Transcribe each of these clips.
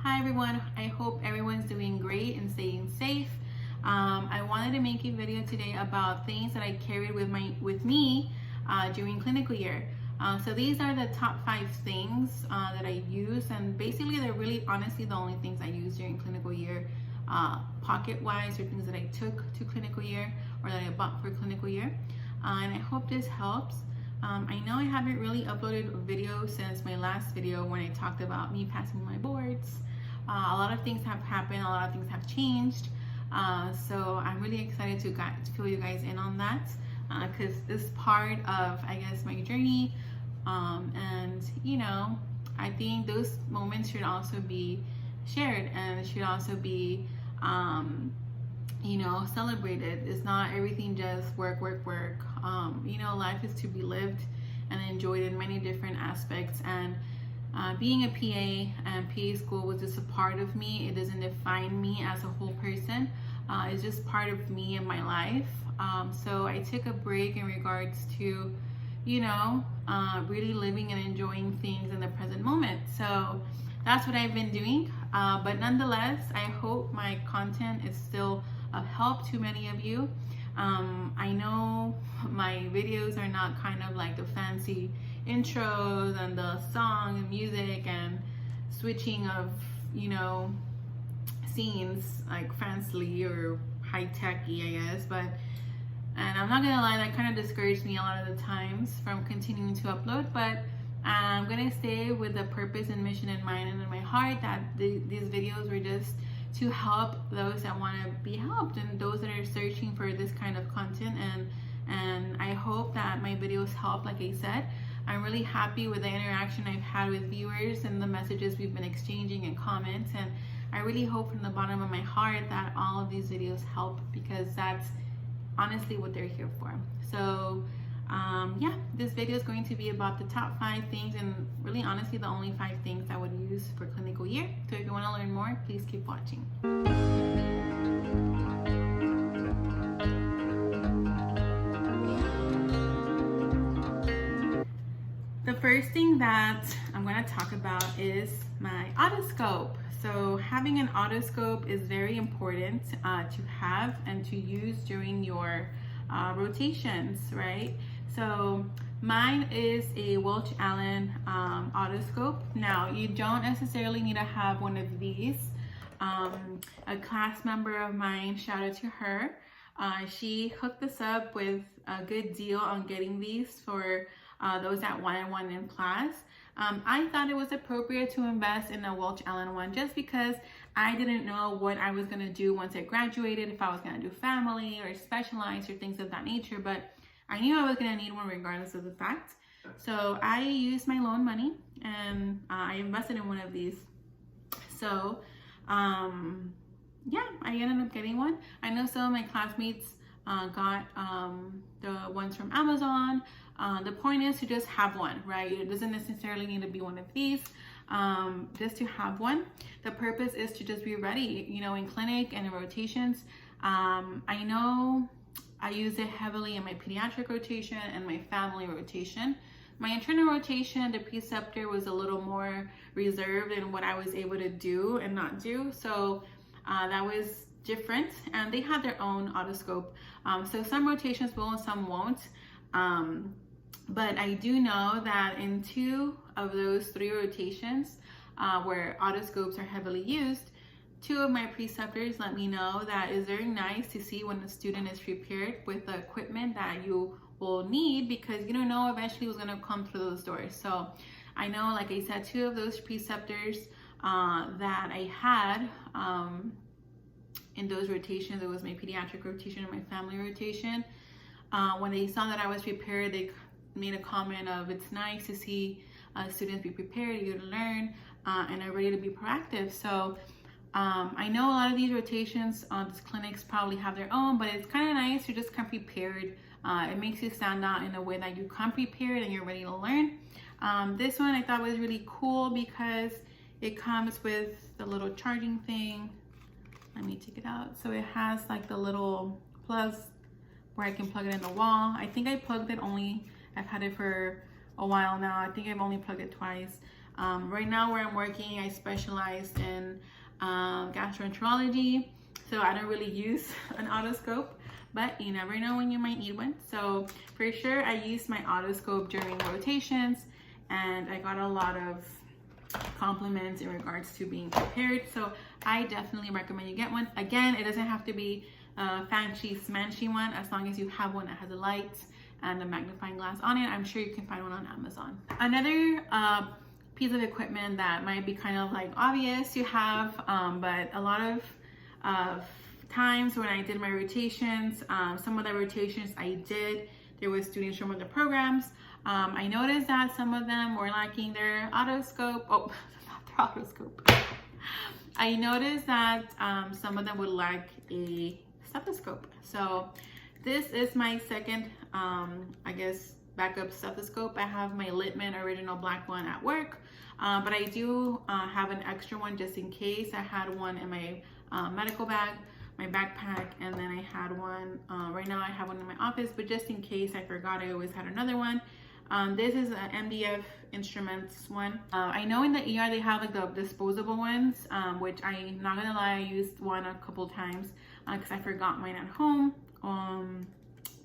Hi everyone, I hope everyone's doing great and staying safe. I wanted to make a video today about things that I carried with me during clinical year. So these are the top 5 things that I use, and basically they're really honestly the only things I use during clinical year, pocket-wise, or things that I took to clinical year or that I bought for clinical year. And I hope this helps. I know I haven't really uploaded a video since my last video when I talked about me passing my boards. A lot of things have happened, a lot of things have changed. So I'm really excited to fill you guys in on that because this is part of, I guess, my journey. And you know, I think those moments should also be shared and should also be you know, celebrated. It's not everything just work. You know, life is to be lived and enjoyed in many different aspects. And being a PA and PA school was just a part of me. It doesn't define me as a whole person. It's just part of me and my life. So I took a break in regards to, you know, really living and enjoying things in the present moment. So that's what I've been doing. But nonetheless, I hope my content is still of help to many of you. I know my videos are not kind of like the fancy intros and the song and music and switching of, you know, scenes like fancily or high-techy, I guess. And I'm not gonna lie, that kind of discouraged me a lot of the times from continuing to upload, but I'm gonna stay with the purpose and mission in mind and in my heart that these videos were just to help those that want to be helped and those that are searching for this kind of content. And I hope that my videos help. Like I said, I'm really happy with the interaction I've had with viewers and the messages we've been exchanging and comments, and I really hope from the bottom of my heart that all of these videos help, because that's honestly what they're here for. So yeah, this video is going to be about the top 5 things, and really honestly the only 5 things I would use for clinical year. So if you want to learn more, please keep watching. The first thing that I'm going to talk about is my Autoscope. So having an Autoscope is very important to have and to use during your rotations, right? So mine is a Welch Allen Autoscope. Now, you don't necessarily need to have one of these. A class member of mine, shout out to her, she hooked us up with a good deal on getting these for those that wanted one in class. I thought it was appropriate to invest in a Welch Allen one just because I didn't know what I was going to do once I graduated, if I was going to do family or specialized or things of that nature, but I knew I was going to need one regardless of the fact. So I used my loan money and I invested in one of these. So yeah, I ended up getting one. I know some of my classmates got the ones from Amazon. The point is to just have one, right? It doesn't necessarily need to be one of these, just to have one. The purpose is to just be ready, you know, in clinic and in rotations. I know I use it heavily in my pediatric rotation and my family rotation. My internal rotation, the preceptor was a little more reserved in what I was able to do and not do. So that was different, and they had their own Autoscope. So some rotations will and some won't. But I do know that in 2 of those 3 rotations where Autoscopes are heavily used, 2 of my preceptors let me know that it's very nice to see when the student is prepared with the equipment that you will need, because you don't know eventually who's going to come through those doors. So I know, like I said, 2 of those preceptors that I had in those rotations, it was my pediatric rotation and my family rotation. When they saw that I was prepared, they made a comment of, it's nice to see students be prepared, eager to learn, and are ready to be proactive. So I know a lot of these rotations, these clinics probably have their own, but it's kind of nice to just come prepared. It makes you stand out in a way that you come prepared and you're ready to learn. This one I thought was really cool because it comes with the little charging thing. Let me take it out. So it has like the little plugs where I can plug it in the wall. I think I plugged it only, I've had it for a while now. I think I've only plugged it twice. Right now where I'm working, I specialize in gastroenterology, so I don't really use an otoscope, but you never know when you might need one. So for sure, I use my otoscope during rotations, and I got a lot of compliments in regards to being prepared. So I definitely recommend you get one. Again, it doesn't have to be a fancy smanchy one, as long as you have one that has a light and a magnifying glass on it. I'm sure you can find one on Amazon. Another piece of equipment that might be kind of like obvious to have, but a lot of times when I did my rotations, some of the rotations I did, there was students from other programs. I noticed that some of them were lacking their otoscope. Oh, not their otoscope. I noticed that some of them would lack a stethoscope. So this is my second, I guess, backup stethoscope. I have my Littman original black one at work, but I do have an extra one just in case. I had one in my medical bag, my backpack, and then I had one, right now I have one in my office, but just in case I forgot, I always had another one. This is an MDF Instruments one. I know in the ER they have like the disposable ones, which I'm not gonna lie, I used one a couple times because I forgot mine at home.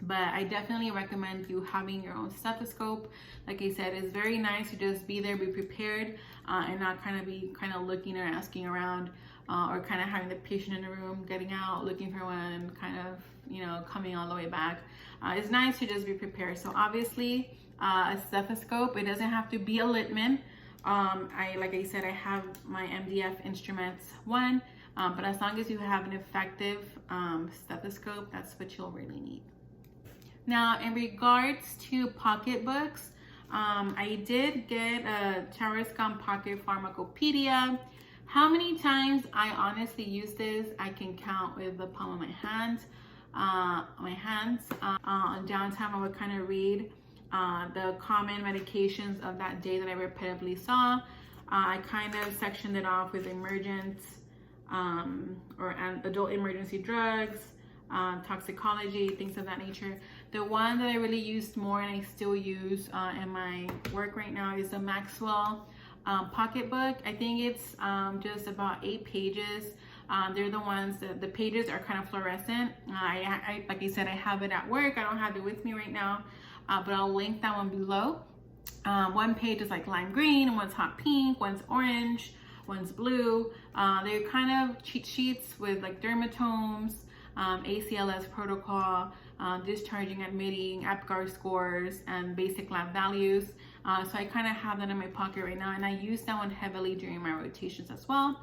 But I definitely recommend you having your own stethoscope. Like I said, it's very nice to just be there, be prepared, and not be looking or asking around, or kind of having the patient in the room, getting out, looking for one, and kind of, you know, coming all the way back. It's nice to just be prepared. So obviously, a stethoscope, it doesn't have to be a Littman. Like I said, I have my MDF Instruments one, but as long as you have an effective stethoscope, that's what you'll really need. Now, in regards to pocketbooks, I did get a Autoscope Pocket Pharmacopedia. How many times I honestly use this, I can count with the palm of my hand. On downtime, I would kind of read the common medications of that day that I repetitively saw. I kind of sectioned it off with emergent or adult emergency drugs, toxicology, things of that nature. The one that I really used more and I still use in my work right now is the Maxwell pocketbook. I think it's just about 8 pages. They're the ones that the pages are kind of fluorescent. I like I said, I have it at work. I don't have it with me right now, but I'll link that one below. One page is like lime green, one's hot pink, one's orange, one's blue. They're kind of cheat sheets with like dermatomes, ACLS protocol, discharging, admitting, APGAR scores, and basic lab values. So I kind of have that in my pocket right now, and I use that one heavily during my rotations as well.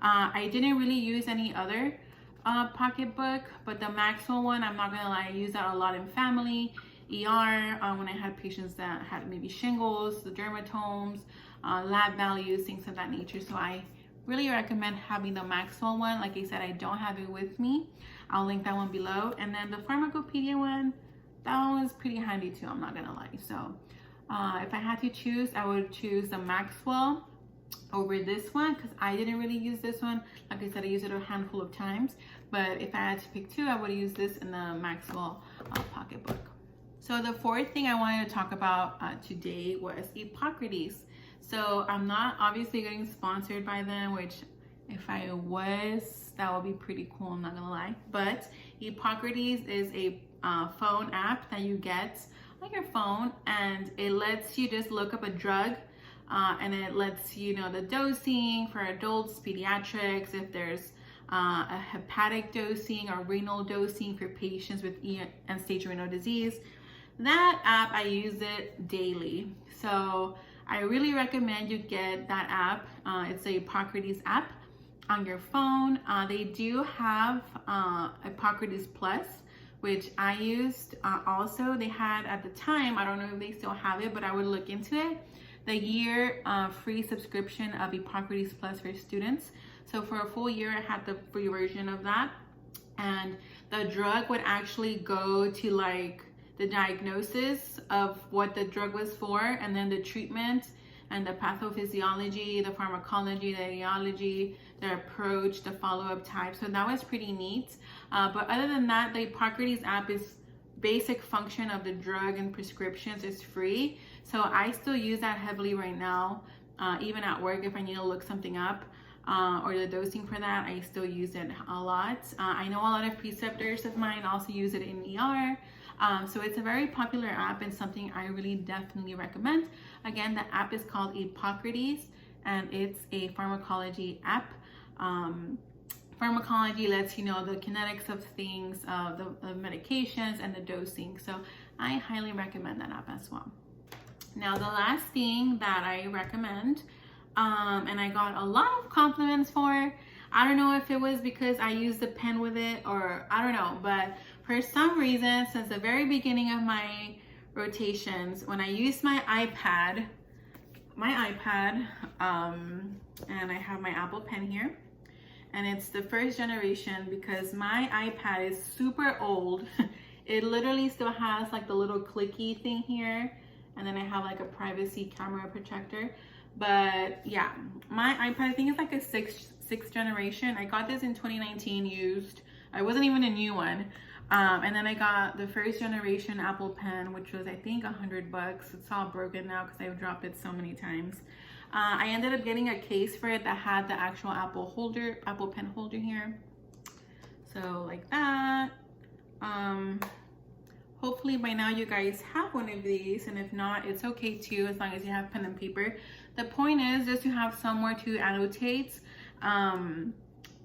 I didn't really use any other pocketbook, but the Maxwell one, I'm not gonna lie, I use that a lot in family, ER, when I had patients that had maybe shingles, the dermatomes, lab values, things of that nature. So I really recommend having the Maxwell one. Like I said, I don't have it with me. I'll link that one below. And then the Pharmacopedia one, that one was pretty handy too, I'm not gonna lie. So if I had to choose, I would choose the Maxwell over this one because I didn't really use this one. Like I said, I used it a handful of times, but if I had to pick two, I would use this in the Maxwell pocketbook. So the fourth thing I wanted to talk about today was Hippocrates. So I'm not obviously getting sponsored by them, which if I was, that would be pretty cool, I'm not gonna lie. But Hippocrates is a phone app that you get on your phone, and it lets you just look up a drug, and it lets you know the dosing for adults, pediatrics, if there's a hepatic dosing or renal dosing for patients with end-stage renal disease. That app, I use it daily. So I really recommend you get that app. It's a Hippocrates app on your phone. They do have Hippocrates Plus, which I used also. They had at the time, I don't know if they still have it, but I would look into it, the year free subscription of Hippocrates Plus for students. So for a full year, I had the free version of that. And the drug would actually go to like the diagnosis of what the drug was for, and then the treatment and the pathophysiology, the pharmacology, the etiology, the approach, the follow-up type. So that was pretty neat. But other than that, the Hippocrates app is basic function of the drug and prescriptions is free. So I still use that heavily right now Even at work, if I need to look something up, or the dosing for that, I still use it a lot. I know a lot of preceptors of mine also use it in ER. So it's a very popular app and something I really definitely recommend. Again, the app is called Hippocrates, and it's a pharmacology app. Pharmacology lets you know the kinetics of things, the medications, and the dosing. So I highly recommend that app as well. Now, the last thing that I recommend, and I got a lot of compliments for, I don't know if it was because I used the pen with it or I don't know, but for some reason, since the very beginning of my rotations, when I used my iPad, and I have my Apple Pen here, and it's the first generation because my iPad is super old. It literally still has like the little clicky thing here, and then I have like a privacy camera protector. But yeah, my iPad, I think it's like a sixth generation. I got this in 2019 used. I wasn't even a new one. And then I got the first generation Apple Pen, which was I think $100. It's all broken now because I've dropped it so many times. I ended up getting a case for it that had the actual Apple Pen holder here. So like that. Hopefully by now you guys have one of these, and if not, it's okay too, as long as you have pen and paper. The point is just to have somewhere to annotate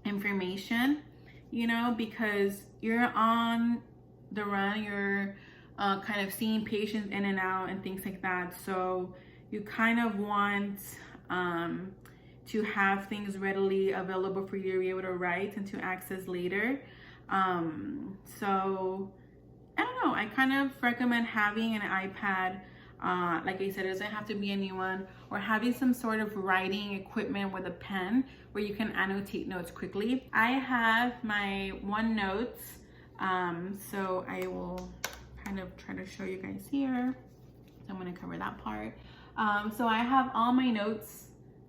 information, you know, because you're on the run, you're kind of seeing patients in and out and things like that. So you kind of want to have things readily available for you to be able to write and to access later. So I don't know, I kind of recommend having an iPad. Like I said, it doesn't have to be a new one, or having some sort of writing equipment with a pen where you can annotate notes quickly. I have my OneNotes, so I will kind of try to show you guys here. So I'm going to cover that part. So I have all my notes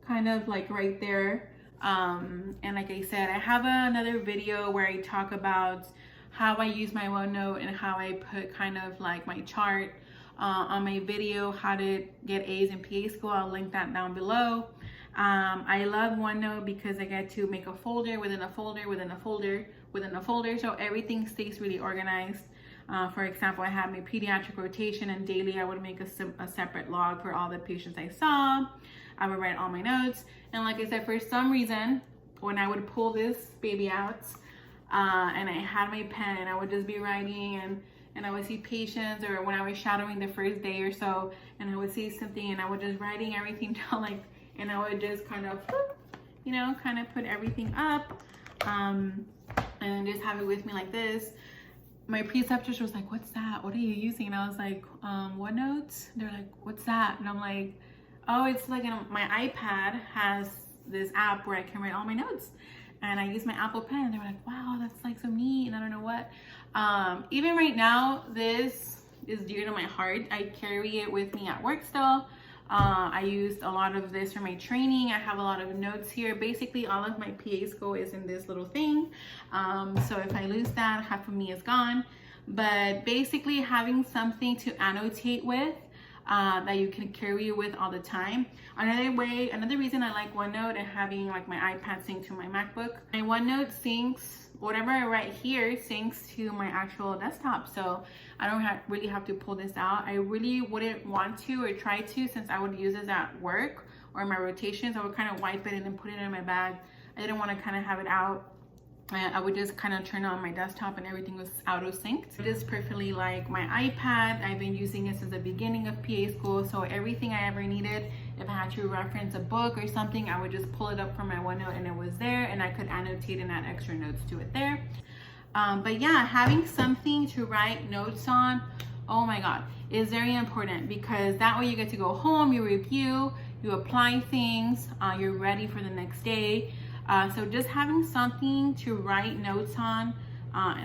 kind of like right there. And like I said, I have another video where I talk about how I use my OneNote and how I put kind of like my chart on my video, how to get A's in PA school. I'll link that down below. I love OneNote because I get to make a folder within a folder within a folder within a folder, so everything stays really organized. For example, I have my pediatric rotation, and daily I would make a separate log for all the patients I saw. I would write all my notes, and like I said, for some reason, when I would pull this baby out and I had my pen, I would just be writing, and I would see patients, or when I was shadowing the first day or so, and I would see something and I would just writing everything down, like, and I would just kind of, you know, kind of put everything up and just have it with me like this. My preceptress was like, "What's that? What are you using?" And I was like, OneNote. They're like, "What's that?" And I'm like, "Oh, it's like my iPad has this app where I can write all my notes." And I use my Apple Pen. And they were like, "Wow, that's like so neat." And I don't know what. Even right now, this is dear to my heart. I carry it with me at work still. I used a lot of this for my training. I have a lot of notes here. Basically, all of my PA school is in this little thing. So if I lose that, half of me is gone. But basically, having something to annotate with that you can carry with all the time. Another reason I like OneNote and having like my iPad sync to my MacBook. My OneNote syncs, whatever I write here syncs to my actual desktop. So I don't really have to pull this out. I really wouldn't want to or try to, since I would use this at work or my rotations. I would kind of wipe it and then put it in my bag. I didn't want to kind of have it out. I would just kind of turn on my desktop and everything was auto-synced. It is perfectly like my iPad. I've been using it since the beginning of PA school, so everything I ever needed, if I had to reference a book or something, I would just pull it up from my OneNote and it was there, and I could annotate and add extra notes to it there. But yeah, having something to write notes on, oh my God, is very important, because that way you get to go home, you review, you apply things, you're ready for the next day. So just having something to write notes on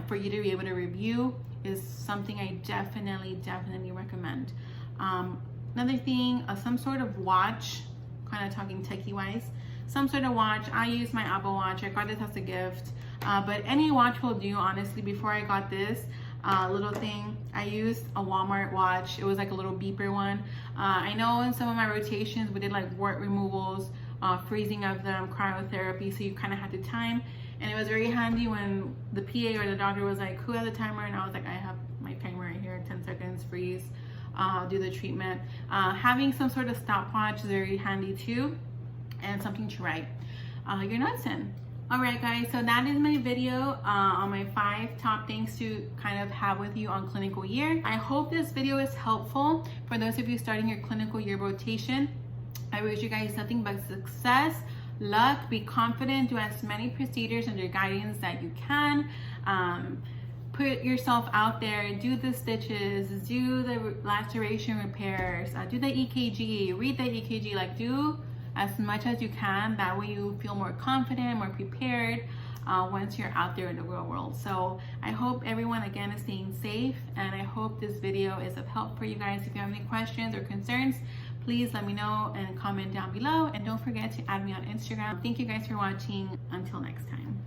for you to be able to review is something I definitely recommend. Another thing, some sort of watch, kind of talking techie wise, some sort of watch. I use my Apple Watch. I got this as a gift, but any watch will do, honestly. Before I got this little thing, I used a Walmart watch. It was like a little beeper one. I know in some of my rotations we did like wart removals, freezing of them, cryotherapy, so you kind of had to time. And it was very handy when the PA or the doctor was like, who has a timer? And I was like, I have my timer right here, 10 seconds, freeze, do the treatment. Having some sort of stopwatch is very handy too, and something to write your notes in. All right, guys, so that is my video on my 5 top things to kind of have with you on clinical year. I hope this video is helpful for those of you starting your clinical year rotation. I wish you guys nothing but success, luck, be confident, do as many procedures under guidance that you can. Put yourself out there, do the stitches, do the laceration repairs, do the EKG, read the EKG, like do as much as you can. That way you feel more confident, more prepared once you're out there in the real world. So I hope everyone again is staying safe, and I hope this video is of help for you guys. If you have any questions or concerns, please let me know and comment down below, and don't forget to add me on Instagram. Thank you guys for watching. Until next time.